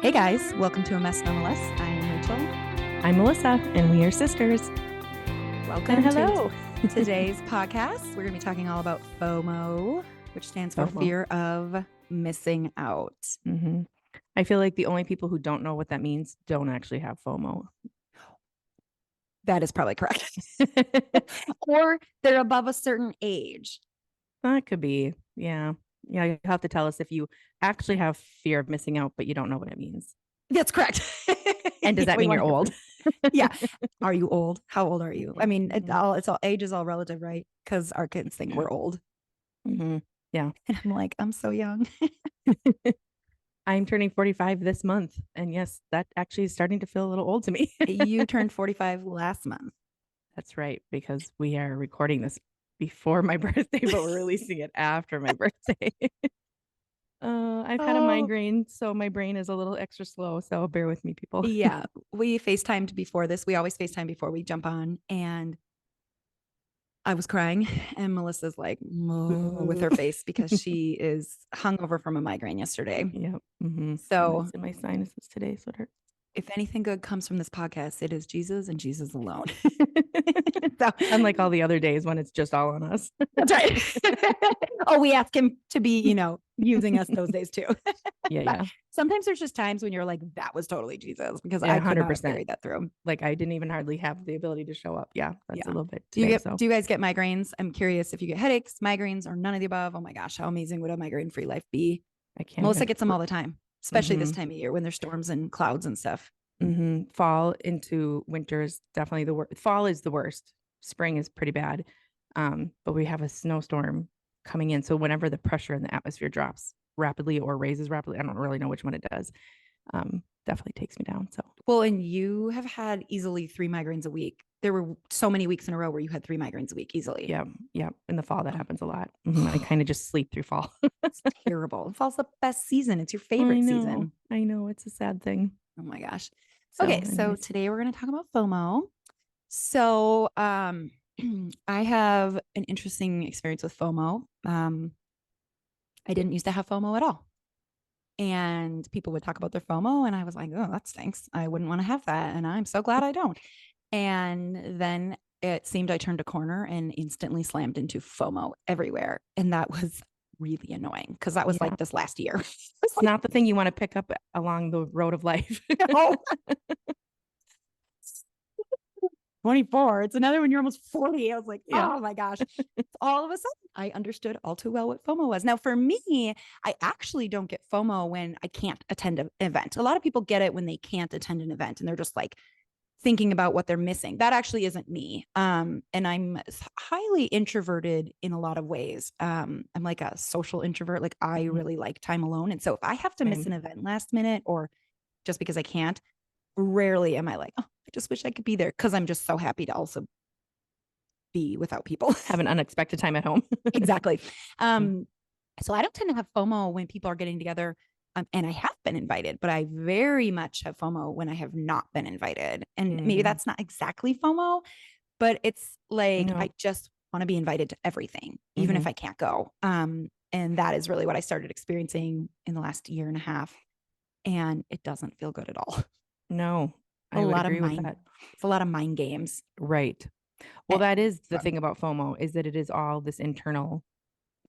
Hey guys, welcome to A Mess Nonetheless. I'm Rachel. I'm Melissa, and we are sisters. Welcome And hello. to today's podcast. We're going to be talking all about FOMO, which stands for FOMO. fear of missing out. Mm-hmm. I feel like the only people who don't know what that means don't actually have FOMO. That is probably correct. Or they're above a certain age. That could be. Yeah. Yeah. You have to tell us if you actually have fear of missing out, but you don't know what it means. That's correct. And does that mean you're old? Yeah. Are you old? How old are you? I mean, Mm-hmm. it's all age is all relative, right? Because our kids think we're old. Mm-hmm. Yeah. And I'm like, I'm so young. I'm turning 45 this month. And yes, that actually is starting to feel a little old to me. You turned 45 last month. That's right, because we are recording this before my birthday, but we're releasing it after my birthday. I've had a migraine, so my brain is a little extra slow. So bear with me, people. Yeah, we FaceTimed before this. We always FaceTime before we jump on. And I was crying, and Melissa's like with her face because she is hungover from a migraine yesterday. Yep. Mm-hmm. So It's in my sinuses today, so it hurts. if anything good comes from this podcast, it is Jesus and Jesus alone. So, unlike all the other days when it's just all on us. That's right. Oh, we ask him to be, using us those days too. Yeah. Sometimes there's just times when you're like, that was totally Jesus, because Yeah, I could not 100%. carry that through. Like I didn't even hardly have the ability to show up. Yeah, that's a little bit today. So. Do you guys get migraines? I'm curious if you get headaches, migraines, or none of the above. Oh my gosh, how amazing would a migraine-free life be? I can't. Melissa gets them all the time, especially this time of year when there's storms and clouds and stuff. Mm-hmm. Fall into winter is definitely the worst. Fall is the worst. Spring is pretty bad. But we have a snowstorm coming in. So whenever the pressure in the atmosphere drops rapidly or raises rapidly, I don't really know which one it does. Definitely takes me down. So well, and you have had easily 3 migraines a week. There were so many weeks in a row where you had 3 migraines a week easily. Yeah. In the fall, that happens a lot. Mm-hmm. I kind of just sleep through fall. It's terrible. Fall's the best season. It's your favorite season. I know. It's a sad thing. Oh my gosh. So today we're going to talk about FOMO. So I have an interesting experience with FOMO. I didn't used to have FOMO at all. And people would talk about their FOMO, and I was like, oh, that stinks. I wouldn't want to have that. And I'm so glad I don't. And then it seemed I turned a corner and instantly slammed into FOMO everywhere. And that was really annoying because that was like this last year. It's not the thing you want to pick up along the road of life. No. 24. It's another when you're almost 40. I was like, oh my gosh. All of a sudden, I understood all too well what FOMO was. Now, for me, I actually don't get FOMO when I can't attend an event. A lot of people get it when they can't attend an event and they're just like thinking about what they're missing. That actually isn't me. And I'm highly introverted in a lot of ways. I'm like a social introvert. Like I really like time alone. And so if I have to miss an event last minute or just because I can't, rarely am I like, oh, I just wish I could be there, because I'm just so happy to also be without people. Have an unexpected time at home. Exactly. So I don't tend to have FOMO when people are getting together, and I have been invited, but I very much have FOMO when I have not been invited. And maybe that's not exactly FOMO, but it's like I just want to be invited to everything, even if I can't go. And that is really what I started experiencing in the last year and a half. And it doesn't feel good at all. No, I would agree with that. It's a lot of mind games. Right. Well, that is the thing about FOMO, is that it is all this internal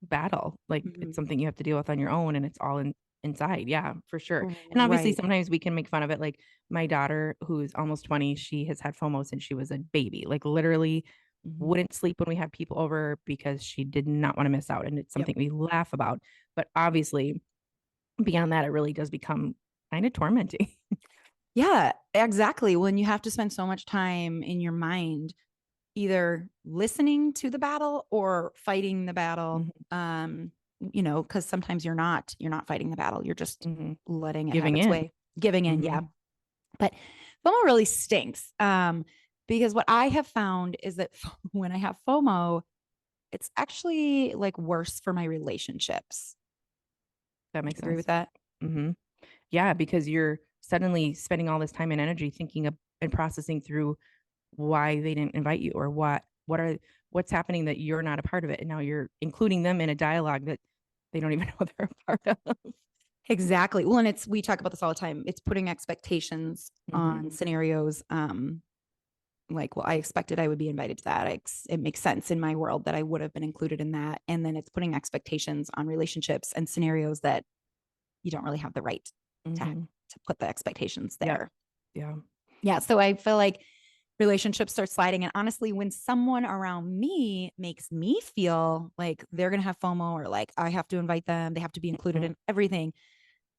battle. Like it's something you have to deal with on your own, and it's all inside. Yeah, for sure. And obviously sometimes we can make fun of it. Like my daughter, who's almost 20, she has had FOMO since she was a baby, like literally wouldn't sleep when we had people over because she did not want to miss out. And it's something we laugh about. But obviously beyond that, it really does become kind of tormenting. Yeah, exactly. When you have to spend so much time in your mind, either listening to the battle or fighting the battle, because sometimes you're not fighting the battle. You're just letting it have its way, giving in. Yeah. But FOMO really stinks. Because what I have found is that when I have FOMO, it's actually like worse for my relationships. That makes sense. Agree with that? Yeah, because you're suddenly spending all this time and energy thinking of and processing through why they didn't invite you, or what's happening that you're not a part of it. And now you're including them in a dialogue that they don't even know they're a part of. Exactly. Well, and we talk about this all the time. It's putting expectations on scenarios. Like, well, I expected I would be invited to that. It makes sense in my world that I would have been included in that. And then it's putting expectations on relationships and scenarios that you don't really have the right to put the expectations there. Yeah. Yeah. So I feel like relationships start sliding. And honestly, when someone around me makes me feel like they're going to have FOMO or like I have to invite them, they have to be included in everything,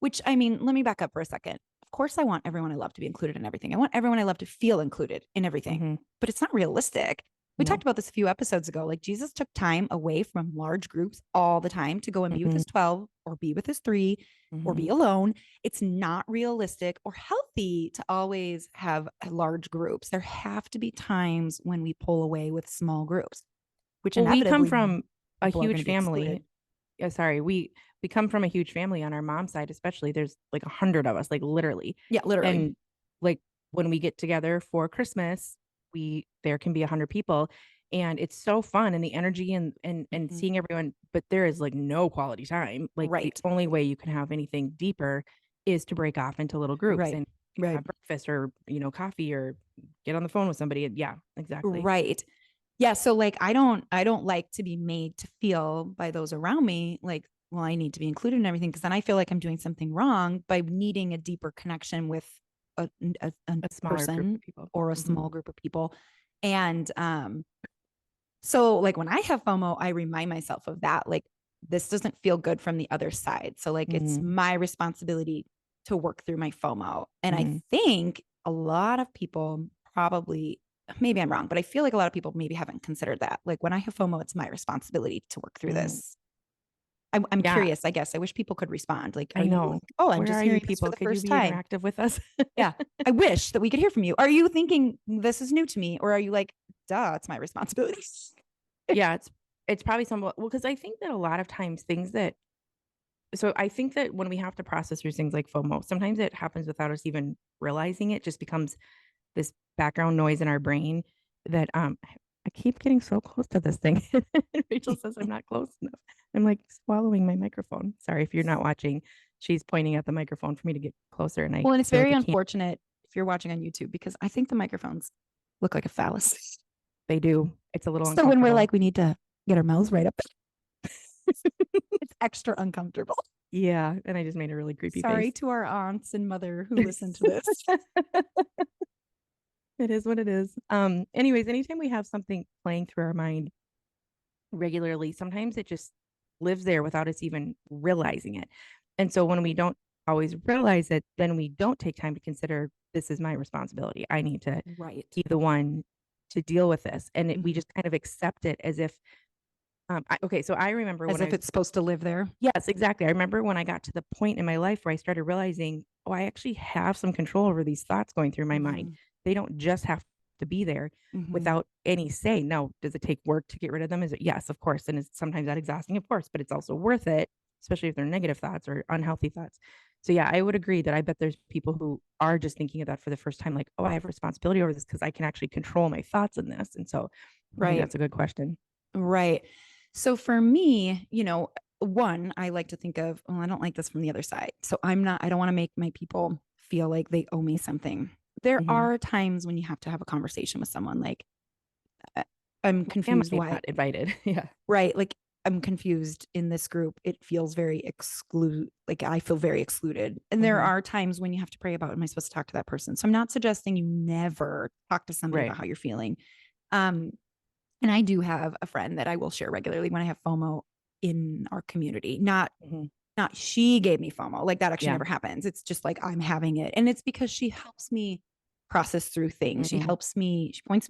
which I mean, let me back up for a second. Of course, I want everyone I love to be included in everything. I want everyone I love to feel included in everything, but it's not realistic. We talked about this a few episodes ago. Like Jesus took time away from large groups all the time to go and be with his 12 or be with his 3 or be alone. It's not realistic or healthy to always have large groups. There have to be times when we pull away with small groups, which Well, we come inevitably from a people are going huge to be excluded. family. Yeah, sorry. We come from a huge family on our mom's side, especially. There's like 100 of us, like literally. Yeah, literally. And like when we get together for Christmas, there can be 100 people, and it's so fun, and the energy and seeing everyone, but there is like no quality time. Like the Right. only way you can have anything deeper is to break off into little groups Right. and Right. have breakfast or, coffee or get on the phone with somebody. And yeah, exactly. Right. Yeah. So like I don't like to be made to feel by those around me like, well, I need to be included in everything because then I feel like I'm doing something wrong by needing a deeper connection with a A smaller group person of people. or a small group of people. And so like when I have FOMO, I remind myself of that. Like this doesn't feel good from the other side. So like it's my responsibility to work through my FOMO. And I think a lot of people probably, maybe I'm wrong, but I feel like a lot of people maybe haven't considered that. Like when I have FOMO, it's my responsibility to work through this. I'm Yeah, curious, I guess. I wish people could respond. Like, are I you know. like, oh, I'm Where just are you hearing this for people? the Could you first be time? interactive with us? Yeah. I wish that we could hear from you. Are you thinking this is new to me? Or are you like, duh, it's my responsibility? Yeah, it's probably somewhat well, because I think that a lot of times things that so I think that when we have to process through things like FOMO, sometimes it happens without us even realizing it, just becomes this background noise in our brain that I keep getting so close to this thing. Rachel says I'm not close enough. I'm like swallowing my microphone. Sorry if you're not watching. She's pointing at the microphone for me to get closer, and I Well, and it's feel like very I can't. unfortunate if you're watching on YouTube because I think the microphones look like a phallus. They do. It's a little So when we're uncomfortable. like, we need to get our mouths right up, it's extra uncomfortable. Yeah, and I just made a really creepy Sorry face. to our aunts and mother who listen to this. It is what it is. Anyways, anytime we have something playing through our mind regularly, sometimes it just lives there without us even realizing it. And so when we don't always realize it, then we don't take time to consider this is my responsibility. I need to Right. be the one to deal with this. And we just kind of accept it as if, okay, so I remember As when I if was, it's supposed to live there. yes, exactly. I remember when I got to the point in my life where I started realizing, oh, I actually have some control over these thoughts going through my mind. They don't just have to be there without any say. Now, does it take work to get rid of them? Is it? Yes, of course. And it's sometimes that exhausting, of course, but it's also worth it, especially if they're negative thoughts or unhealthy thoughts. So yeah, I would agree that I bet there's people who are just thinking of that for the first time, like, oh, I have responsibility over this because I can actually control my thoughts in this. And so I think Right. that's a good question. Right. So for me, one, I like to think of, well, I don't like this from the other side. So I don't want to make my people feel like they owe me something. There are times when you have to have a conversation with someone like, I'm Am confused I why. not invited? Yeah. Right. Like I'm confused in this group. It feels very like I feel very excluded. And there are times when you have to pray about, am I supposed to talk to that person? So I'm not suggesting you never talk to somebody Right. about how you're feeling. Um, and I do have a friend that I will share regularly when I have FOMO in our community. Not she gave me FOMO. Like that actually Yeah. never happens. It's just like I'm having it. And it's because she helps me process through things. She points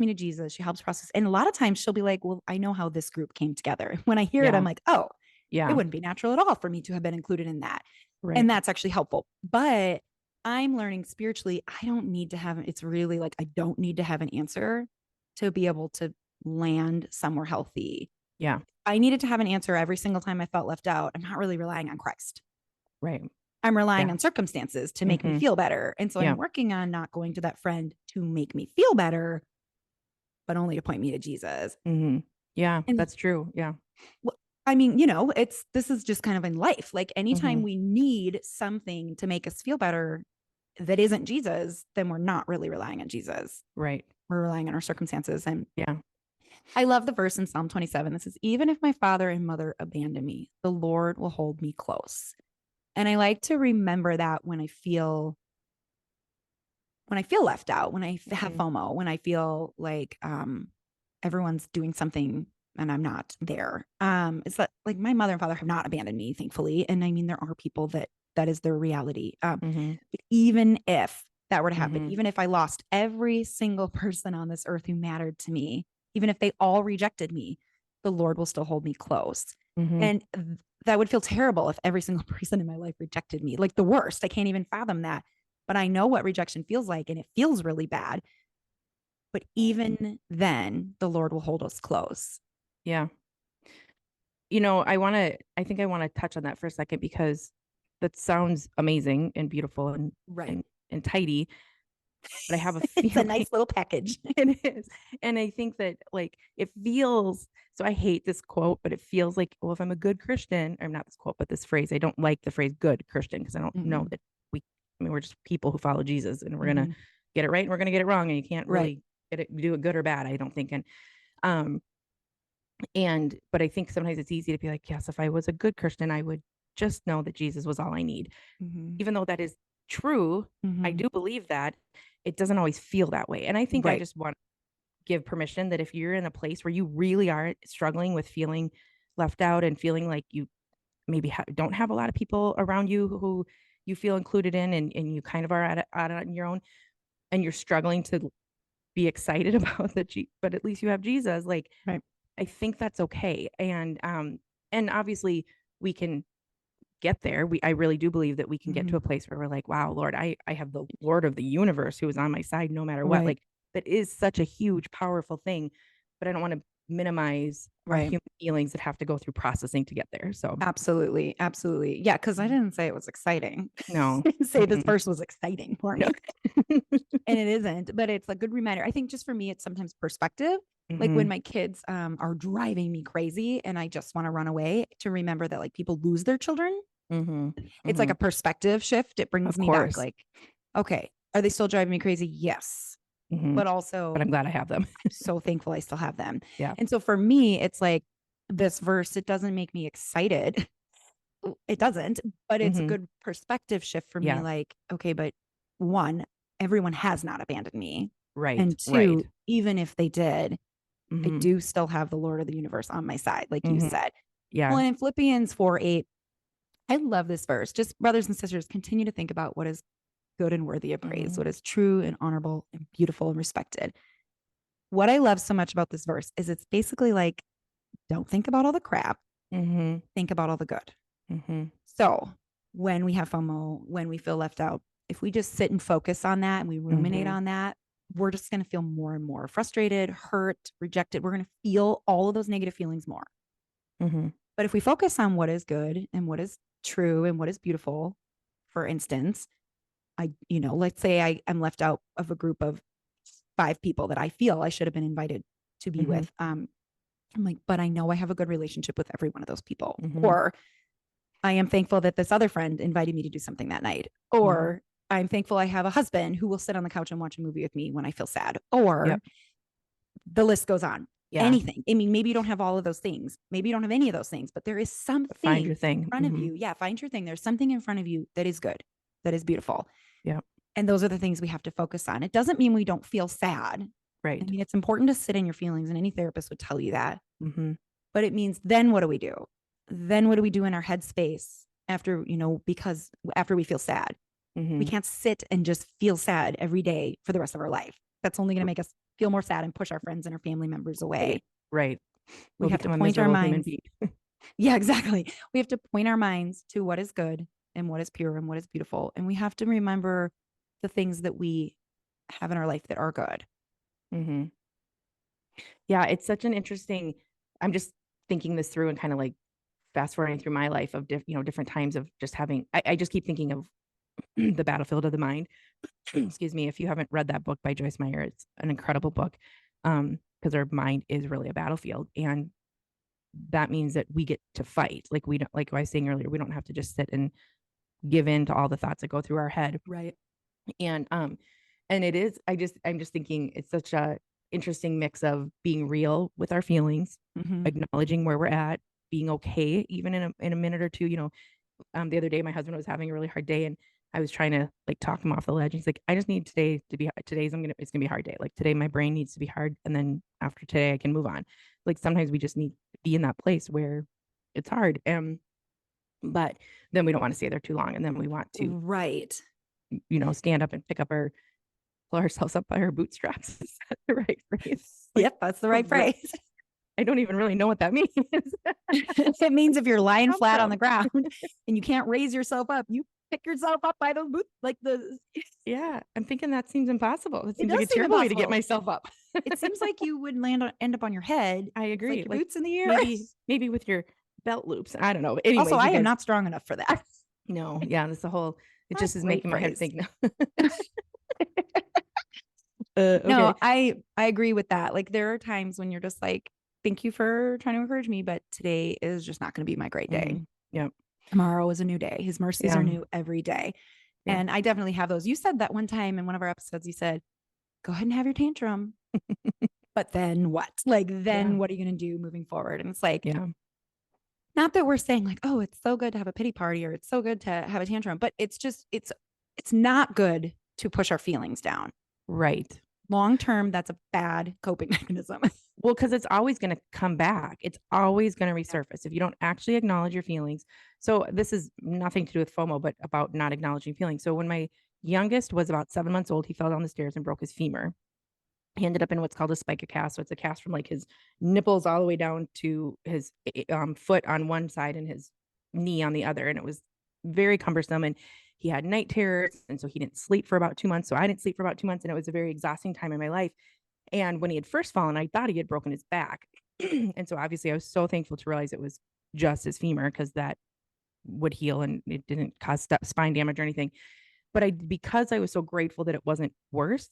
me to Jesus. She helps process. And a lot of times she'll be like, well, I know how this group came together. When I hear it, Yeah. I'm like, oh, it Yeah. wouldn't be natural at all for me to have been included in that. Right. And that's actually helpful. But I'm learning spiritually, I don't need to have, it's really like, I don't need to have an answer to be able to land somewhere healthy. Yeah. I needed to have an answer every single time I felt left out. I'm not really relying on Christ. Right. I'm relying Yeah. on circumstances to make me feel better. And so I'm working on not going to that friend to make me feel better, but only to point me to Jesus. Yeah, And that's true. Yeah. I mean, this is just kind of in life. Like anytime Mhm. we need something to make us feel better that isn't Jesus, then we're not really relying on Jesus. Right. We're relying on our circumstances. And Yeah. I love the verse in Psalm 27. This is, even if my father and mother abandon me, the Lord will hold me close. And I like to remember that when I feel left out, when I have Mhm. FOMO, when I feel like everyone's doing something and I'm not there. It's that like my mother and father have not abandoned me, thankfully. And I mean, there are people that is their reality. Mhm. But even if that were to happen, Mhm. even if I lost every single person on this earth who mattered to me, even if they all rejected me, the Lord will still hold me close. Mhm. And that would feel terrible if every single person in my life rejected me, like the worst. I can't even fathom that. But I know what rejection feels like, and it feels really bad. But even then, the Lord will hold us close. Yeah. I think I want to touch on that for a second because that sounds amazing and beautiful Right. and and tidy, but I have a It's a feeling nice little package. it is. And I think that like it feels so I hate this quote, but it feels like, well, if I'm a good Christian, or not this quote, but this phrase, I don't like the phrase good Christian because I don't know Mm-mm. that we're just people who follow Jesus and we're gonna Mm-hmm. get it right and we're gonna get it wrong. And you can't Right. really do it good or bad, I don't think. Um, but I think sometimes it's easy to be like, yes, if I was a good Christian, I would just know that Jesus was all I need. Mm-hmm. Even though that is true, I Mm-hmm. do believe that it doesn't always feel that way. And I think I Right. just want to give permission that if you're in a place where you really are struggling with feeling left out and feeling like you maybe don't have a lot of people around you who you feel included in and you kind of are at it on your own and you're struggling to be excited about but at least you have Jesus. Like Right. I think that's okay. And obviously we can get there. I really do believe that we can get Mm-hmm. to a place where we're like, wow, Lord, I have the Lord of the universe who is on my side no matter what. Right. Like that is such a huge, powerful thing. But I don't want to minimize our Right. human feelings that have to go through processing to get there. So Absolutely. Absolutely. Yeah. Cause I didn't say it was exciting. no. I didn't say this Mm-mm. verse was exciting for No. me. And it isn't, but it's a good reminder. I think just for me, it's sometimes perspective. Like when Hmm. my kids are driving me crazy and I just want to run away, to remember that like people lose their children. Hmm. It's like Hmm. a perspective shift. It brings Of me back course. like, okay, are they still driving me crazy? Yes. Hmm. But But also I'm glad I have them. I'm so thankful I still have them. Yeah. And so for me, it's like this verse, it doesn't make me excited. It doesn't, but it's a Hmm. good perspective shift for me. Yeah. Like, okay, but one, everyone has not abandoned me. Right. And Right. two, even if they did, I Hmm. do still have the Lord of the universe on my side, like you Hmm. said. Well, Yeah. and in Philippians 4:8, I love this verse. Just brothers and sisters, continue to think about what is good and worthy of praise, Hmm. what is true and honorable and beautiful and respected. What I love so much about this verse is it's basically like, don't think about all the crap, Hmm. think about all the good. Hmm. So when we have FOMO, when we feel left out, if we just sit and focus on that and we ruminate Hmm. on that, we're just going to feel more and more frustrated, hurt, rejected. We're going to feel all of those negative feelings more. Hmm. But if we focus on what is good and what is true and what is beautiful, for instance, let's say I'm left out of a group of 5 people that I feel I should have been invited to be Hmm. with. I'm like, but I know I have a good relationship with every one of those people. Hmm. Or I am thankful that this other friend invited me to do something that night. Hmm. Or I'm thankful I have a husband who will sit on the couch and watch a movie with me when I feel sad. Or Yep. the list goes on. Yeah. Anything. I mean, maybe you don't have all of those things. Maybe you don't have any of those things, but there is Find something your in thing. front of Hmm. you. Yeah, find your thing. There's something in front of you that is good, that is beautiful. Yep. And those are the things we have to focus on. It doesn't mean we don't feel sad. I Right. mean, it's important to sit in your feelings, and any therapist would tell you that. Hmm. But it means then what do we do? Then what do we do in our headspace after, because after we feel sad? We Hmm. can't sit and just feel sad every day for the rest of our life. That's only going to make us feel more sad and push our friends and our family members Right. away. Right. We We'll have to become a point our miserable human minds. being. Yeah, exactly. We have to point our minds to what is good and what is pure and what is beautiful. And we have to remember the things that we have in our life that are good. Hmm. Yeah, it's such an interesting. I'm just thinking this through and kind of like fast forwarding through my life of different times of just having. I just keep thinking of the battlefield of the mind. Excuse me. If you haven't read that book by Joyce Meyer, it's an incredible book. Because our mind is really a battlefield, and that means that we get to fight. Like we don't, like I was saying earlier, we don't have to just sit and give in to all the thoughts that go through our head. Right. And it is, I'm just thinking it's such a interesting mix of being real with our feelings, acknowledging where we're at, being okay, even in a minute or two. The other day my husband was having a really hard day, and I was trying to like talk him off the ledge. He's like, I just need today to be it's gonna be a hard day. Like today my brain needs to be hard, and then after today I can move on. Like sometimes we just need to be in that place where it's hard. But then we don't want to stay there too long, and then we want to right stand up and pull ourselves up by our bootstraps. Is that the right phrase? Yep, that's the right phrase. I don't even really know what that means. It means if you're lying flat on the ground and you can't raise yourself up, you pick yourself up by those boots, like the. Yeah, I'm thinking that seems impossible. It seems does like a seem terrible way to get impossible. myself up. It seems like you would end up on your head. I agree. Like your boots in the air. Maybe with your belt loops. I don't know. Anyways, also, I am not strong enough for that. No, yeah, that's the whole. It just is making my head think. No. Okay. No, I agree with that. Like there are times when you're just like, thank you for trying to encourage me, but today is just not going to be my great day. Yep. Tomorrow is a new day. His mercies are new every day. Yeah. And I definitely have those. You said that one time in one of our episodes, you said, go ahead and have your tantrum. But then what? Like, then what are you going to do moving forward? And it's like, not that we're saying like, oh, it's so good to have a pity party or it's so good to have a tantrum, but it's just, it's not good to push our feelings down. Right. Long term, that's a bad coping mechanism. Well, because it's always going to come back. It's always going to resurface if you don't actually acknowledge your feelings. So this is nothing to do with FOMO, but about not acknowledging feelings. So when my youngest was about 7 months old, he fell down the stairs and broke his femur. He ended up in what's called a spica cast. So it's a cast from like his nipples all the way down to his foot on one side and his knee on the other. And it was very cumbersome. And he had night terrors. And so he didn't sleep for about 2 months. So I didn't sleep for about 2 months. And it was a very exhausting time in my life. And when he had first fallen, I thought he had broken his back. And so obviously I was so thankful to realize it was just his femur because that would heal and it didn't cause spine damage or anything. But because I was so grateful that it wasn't worse.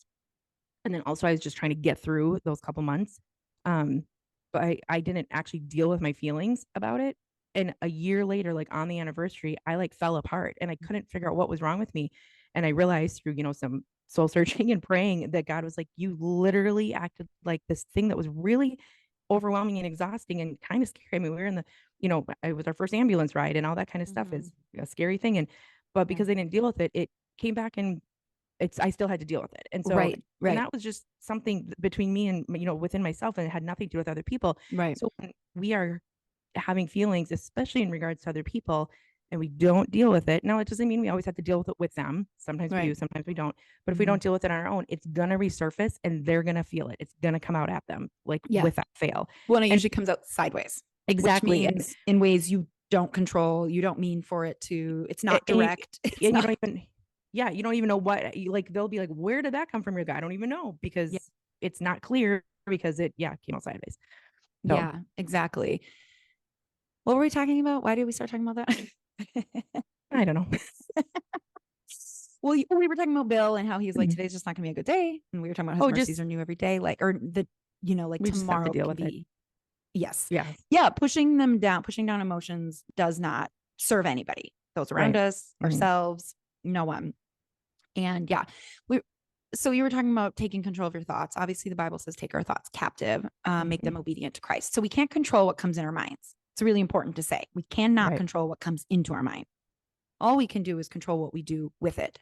And then also I was just trying to get through those couple months. But I didn't actually deal with my feelings about it. And a year later, like on the anniversary, I like fell apart and I couldn't figure out what was wrong with me. And I realized through, some soul searching and praying that God was like, you literally acted like this thing that was really overwhelming and exhausting and kind of scary. I mean, we were in the, it was our first ambulance ride and all that kind of stuff is a scary thing. But because I didn't deal with it, it came back and I still had to deal with it. And so, right. And that was just something between me and, within myself, and it had nothing to do with other people. Right. So when we are having feelings, especially in regards to other people, and we don't deal with it. Now, it doesn't mean we always have to deal with it with them. Sometimes we do, sometimes we don't. But if we don't deal with it on our own, it's going to resurface and they're going to feel it. It's going to come out at them without fail. Well, and it usually comes out sideways. Exactly. Which means in ways you don't control, you don't mean for it to, it's not direct. You don't even, you don't even know what, they'll be like, where did that come from your guy? I don't even know because it's not clear because it, came out sideways. So. Yeah, exactly. What were we talking about? Why did we start talking about that? I don't know. Well, we were talking about Bill and how he's like, today's just not gonna be a good day. And we were talking about his mercies are new every day. Like, or the, like we tomorrow deal with it. Yes. Yeah. Yeah. Pushing down emotions does not serve anybody. Those around us, ourselves, no one. And so you were talking about taking control of your thoughts. Obviously the Bible says, take our thoughts captive, make them obedient to Christ. So we can't control what comes in our minds. It's really important to say. We cannot control what comes into our mind. All we can do is control what we do with it.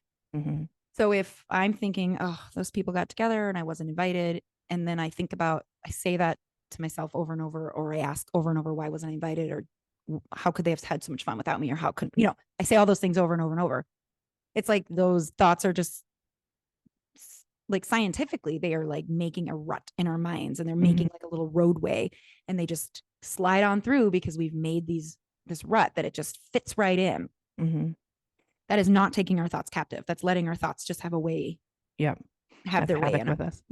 So if I'm thinking, oh, those people got together and I wasn't invited, and then I say that to myself over and over, or I ask over and over, why wasn't I invited? Or how could they have had so much fun without me? Or how could, I say all those things over and over and over. It's like those thoughts are just like scientifically, they are like making a rut in our minds, and they're making like a little roadway, and they just slide on through because we've made this rut that it just fits right in. That is not taking our thoughts captive. That's letting our thoughts just have a way. Have their way in with us.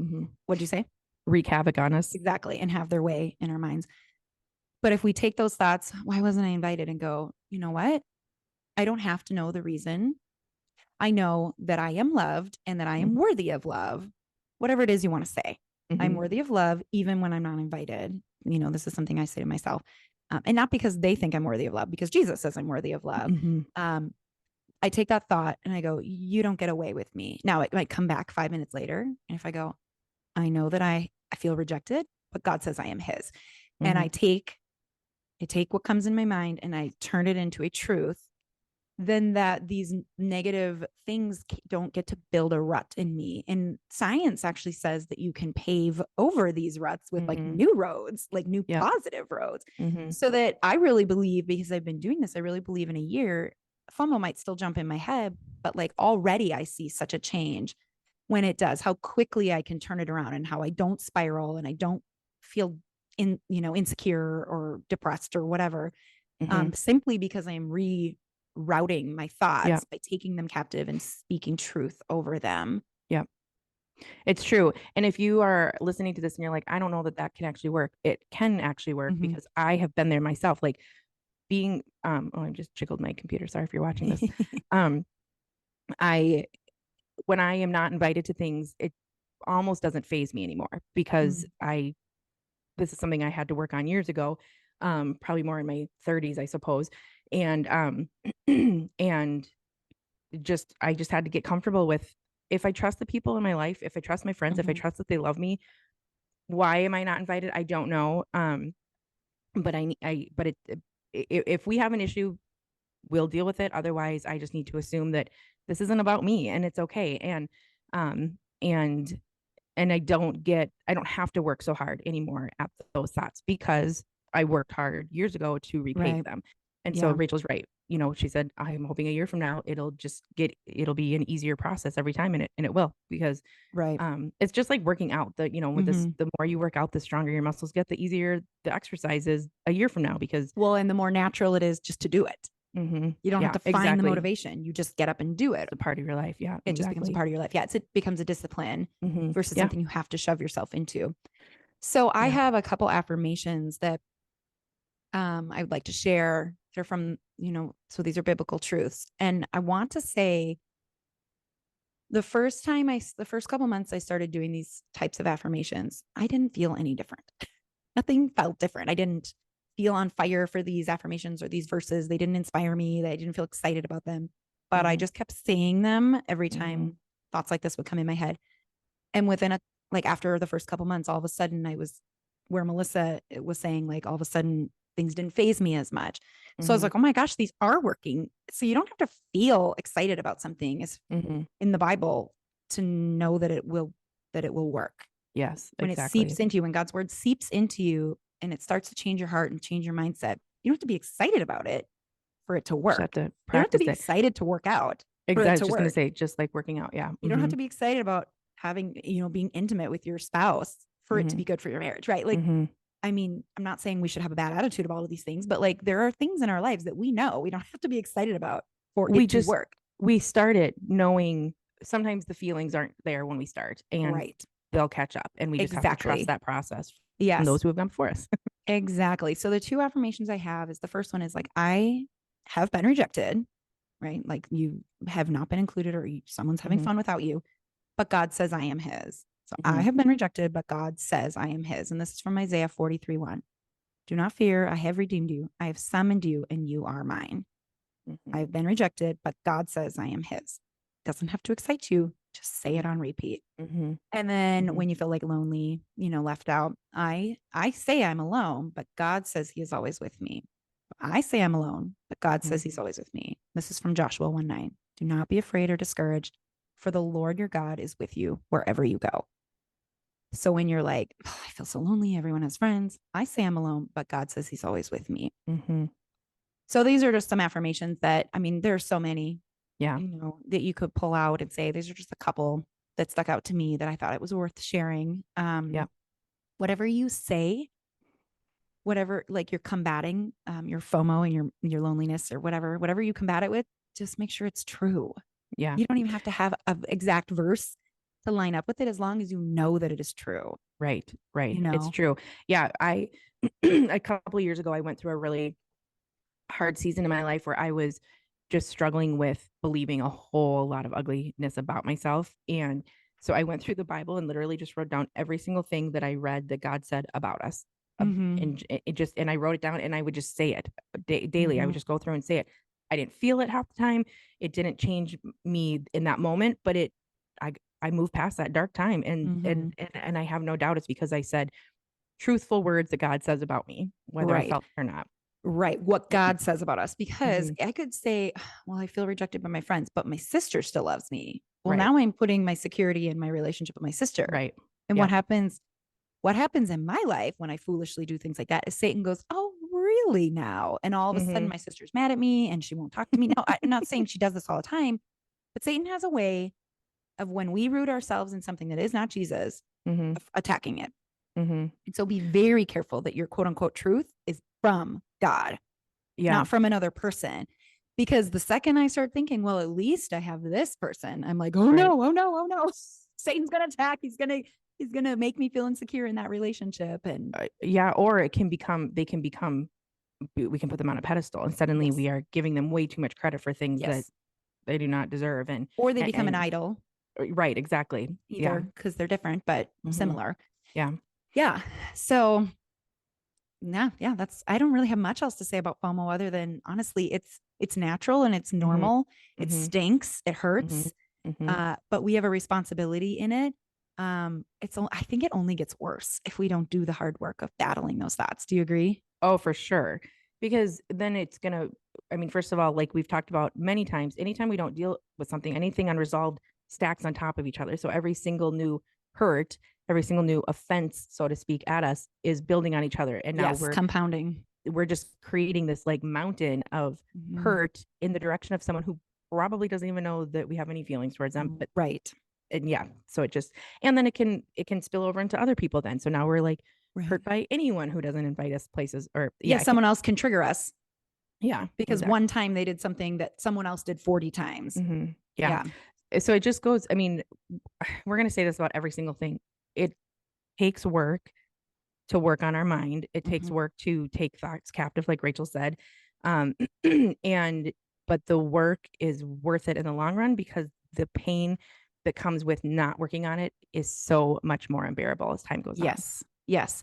What'd you say? Wreak havoc on us. Exactly. And have their way in our minds. But if we take those thoughts, why wasn't I invited, and go, you know what? I don't have to know the reason. I know that I am loved and that I am worthy of love, whatever it is you want to say. I'm worthy of love, even when I'm not invited. This is something I say to myself. and not because they think I'm worthy of love, because Jesus says I'm worthy of love. I take that thought and I go, you don't get away with me. Now it might come back 5 minutes later. And if I go, I know that I feel rejected, but God says I am his. And I take what comes in my mind and I turn it into a truth, then that these negative things don't get to build a rut in me. And science actually says that you can pave over these ruts with like new roads, like new positive roads. So that I really believe, because I've been doing this, I really believe in a year, FOMO might still jump in my head, but like already I see such a change when it does, how quickly I can turn it around and how I don't spiral and I don't feel insecure or depressed or whatever, simply because I am rerouting my thoughts by taking them captive and speaking truth over them. Yeah, it's true. And if you are listening to this and you're like, I don't know that can actually work, it can actually work, because I have been there myself. Like being, I just jiggled my computer. Sorry if you're watching this. When I am not invited to things, it almost doesn't faze me anymore, because this is something I had to work on years ago, probably more in my 30s, I suppose. And, and I just had to get comfortable with, if I trust the people in my life, if I trust my friends, if I trust that they love me, why am I not invited? I don't know. But if we have an issue, we'll deal with it. Otherwise, I just need to assume that this isn't about me and it's okay. And I don't have to work so hard anymore at those thoughts, because I worked hard years ago to repay them. And so Rachel's right. She said, I'm hoping a year from now, it'll be an easier process every time. And it will, because it's just like working out. The more you work out, the stronger your muscles get, the easier the exercise is a year from now, because and the more natural it is just to do it. You don't have to find the motivation. You just get up and do it. It's a part of your life. Yeah. It just becomes a part of your life. Yeah. It becomes a discipline versus something you have to shove yourself into. So I have a couple affirmations that I would like to share. They're from, so these are biblical truths. And I want to say, the first couple months I started doing these types of affirmations, I didn't feel any different. Nothing felt different. I didn't feel on fire for these affirmations or these verses. They didn't inspire me. I didn't feel excited about them, but I just kept saying them every time thoughts like this would come in my head. And after the first couple months, all of a sudden I was where Melissa was saying, like, all of a sudden things didn't faze me as much. So I was like, oh my gosh, these are working. So you don't have to feel excited about something in the Bible to know that it will work. Yes. When it seeps into you, when God's word seeps into you and it starts to change your heart and change your mindset, you don't have to be excited about it for it to work. You don't have to be excited to work out. Exactly. I was just going to say, just like working out. Yeah. You don't have to be excited about having, being intimate with your spouse for it to be good for your marriage, right? Like, I mean, I'm not saying we should have a bad attitude about all of these things, but like there are things in our lives that we know we don't have to be excited about for it to work. We started knowing sometimes the feelings aren't there when we start, and they'll catch up, and we just have to trust that process. From those who have gone before us. Exactly. So the two affirmations I have is, the first one is like, I have been rejected, right? Like you have not been included, or someone's having fun without you, but God says I am his. So I have been rejected, but God says I am his. And this is from Isaiah 43:1. Do not fear. I have redeemed you. I have summoned you, and you are mine. I have been rejected, but God says I am his. Doesn't have to excite you. Just say it on repeat. And then when you feel like lonely, left out, I say I'm alone, but God says he is always with me. I say I'm alone, but God says he's always with me. This is from Joshua 1:9. Do not be afraid or discouraged, for the Lord your God is with you wherever you go. So when you're like, oh, I feel so lonely, everyone has friends, I say I'm alone, but God says he's always with me. So these are just some affirmations that, I mean, there are so many, that you could pull out and say, these are just a couple that stuck out to me that I thought it was worth sharing. Whatever you say, whatever, like you're combating your FOMO and your loneliness or whatever you combat it with, just make sure it's true. Yeah. You don't even have to have an exact verse to line up with it, as long as you know that it is true. Right. It's true. Yeah. A couple of years ago, I went through a really hard season in my life where I was just struggling with believing a whole lot of ugliness about myself. And so I went through the Bible and literally just wrote down every single thing that I read that God said about us, and it just, and I wrote it down and I would just say it daily. I would just go through and say it. I didn't feel it half the time. It didn't change me in that moment, but I moved past that dark time, and I have no doubt it's because I said truthful words that God says about me, whether I felt it or not. Right. What God says about us, because I could say, well, I feel rejected by my friends, but my sister still loves me. Well, now I'm putting my security in my relationship with my sister. Right. And what happens in my life when I foolishly do things like that is Satan goes, oh, really now? And all of a sudden my sister's mad at me and she won't talk to me. No, I'm not saying she does this all the time, but Satan has a way of, when we root ourselves in something that is not Jesus, of attacking it. And so be very careful that your quote unquote truth is from God, not from another person. Because the second I start thinking, well, at least I have this person, I'm like, oh no, oh no, oh no. Satan's going to attack. He's going to make me feel insecure in that relationship. And or we can put them on a pedestal, and suddenly we are giving them way too much credit for things that they do not deserve. Or they become an idol. Right. Exactly. Either because they're different, but similar. Yeah. Yeah. So yeah, I don't really have much else to say about FOMO other than, honestly, it's natural and it's normal. It stinks. It hurts. But we have a responsibility in it. I think it only gets worse if we don't do the hard work of battling those thoughts. Do you agree? Oh, for sure. Because then it's first of all, like we've talked about many times, anytime we don't deal with something, anything unresolved stacks on top of each other. So every single new hurt, every single new offense, so to speak, at us is building on each other. And now we're compounding. We're just creating this like mountain of hurt in the direction of someone who probably doesn't even know that we have any feelings towards them. But so it just, and then it can spill over into other people then. So now we're like hurt by anyone who doesn't invite us places, or someone else can trigger us. Yeah. Because one time they did something that someone else did 40 times. Yeah. So it just goes, we're going to say this about every single thing. It takes work to work on our mind. It takes work to take thoughts captive, like Rachel said. But the work is worth it in the long run, because the pain that comes with not working on it is so much more unbearable as time goes on. Yes.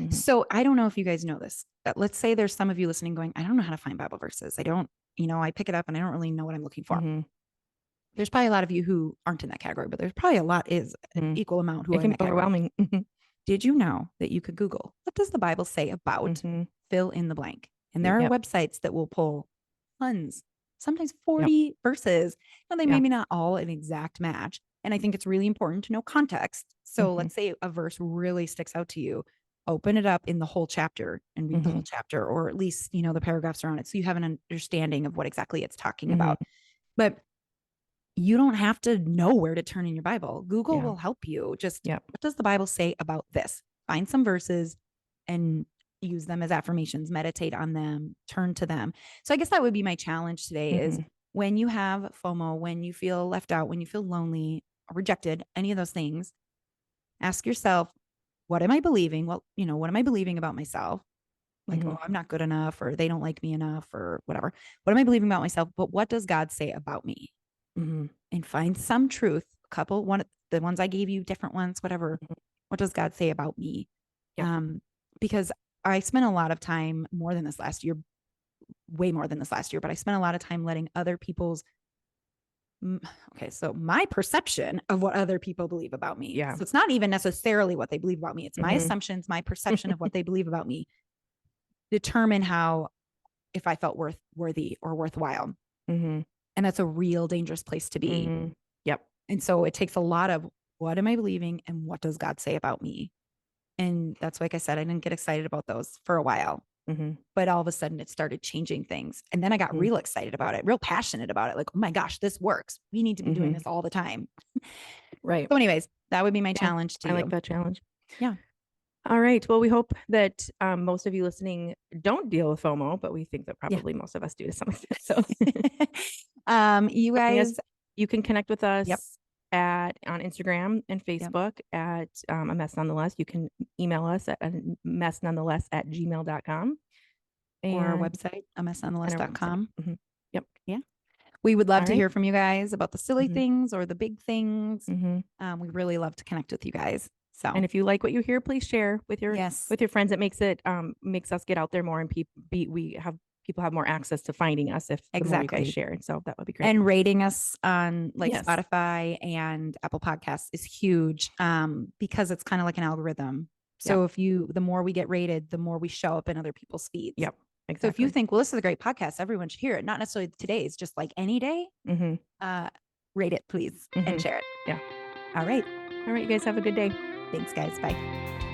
So I don't know if you guys know this. Let's say there's some of you listening going, I don't know how to find Bible verses. I don't, I pick it up and I don't really know what I'm looking for. There's probably a lot of you who aren't in that category, but there's probably an equal amount who are in that category. Overwhelming. Did you know that you could Google, what does the Bible say about fill in the blank? And there are websites that will pull tons, sometimes 40 verses. They maybe not all an exact match. And I think it's really important to know context. So let's say a verse really sticks out to you. Open it up in the whole chapter and read the whole chapter, or at least, the paragraphs are on it, so you have an understanding of what exactly it's talking about. But you don't have to know where to turn in your Bible. Google will help you. Just what does the Bible say about this? Find some verses and use them as affirmations, meditate on them, turn to them. So I guess that would be my challenge today is, when you have FOMO, when you feel left out, when you feel lonely, rejected, any of those things, ask yourself, what am I believing? Well, what am I believing about myself? Like, oh, I'm not good enough, or they don't like me enough, or whatever. What am I believing about myself? But what does God say about me? And find some truth, the ones I gave you, different ones, whatever. What does God say about me? Because I spent a lot of time, more than this last year, way more than this last year, but I spent a lot of time letting other people's, so my perception of what other people believe about me. So it's not even necessarily what they believe about me. It's my assumptions, my perception of what they believe about me determine if I felt worthy or worthwhile. And that's a real dangerous place to be. And so it takes a lot of, what am I believing and what does God say about me? And that's, like I said, I didn't get excited about those for a while, but all of a sudden it started changing things. And then I got real excited about it, real passionate about it. Like, oh my gosh, this works. We need to be doing this all the time. Right. So anyways, that would be my challenge to you. I like that challenge. Yeah. All right. Well, we hope that most of you listening don't deal with FOMO, but we think that probably most of us do to some extent. So you guys, you can connect with us on Instagram and Facebook at A Mess Nonetheless. You can email us at amessnonetheless@gmail.com. Or our website, amessnonetheless.com. Yeah. We would love to hear from you guys about the silly things or the big things. We really love to connect with you guys. So, and if you like what you hear, please share with your yes, friends. It makes us get out there more, and people have more access to finding us if the more you guys exactly. share. And so that would be great. And rating us on like Yes. Spotify and Apple Podcasts is huge because it's kind of like an algorithm. So Yep. the more we get rated, the more we show up in other people's feeds. Yep. So if you Exactly. think, well, this is a great podcast, everyone should hear it. Not necessarily today's, just like any day. Rate it, please, and share it. Yeah. All right. All right. You guys have a good day. Thanks, guys. Bye.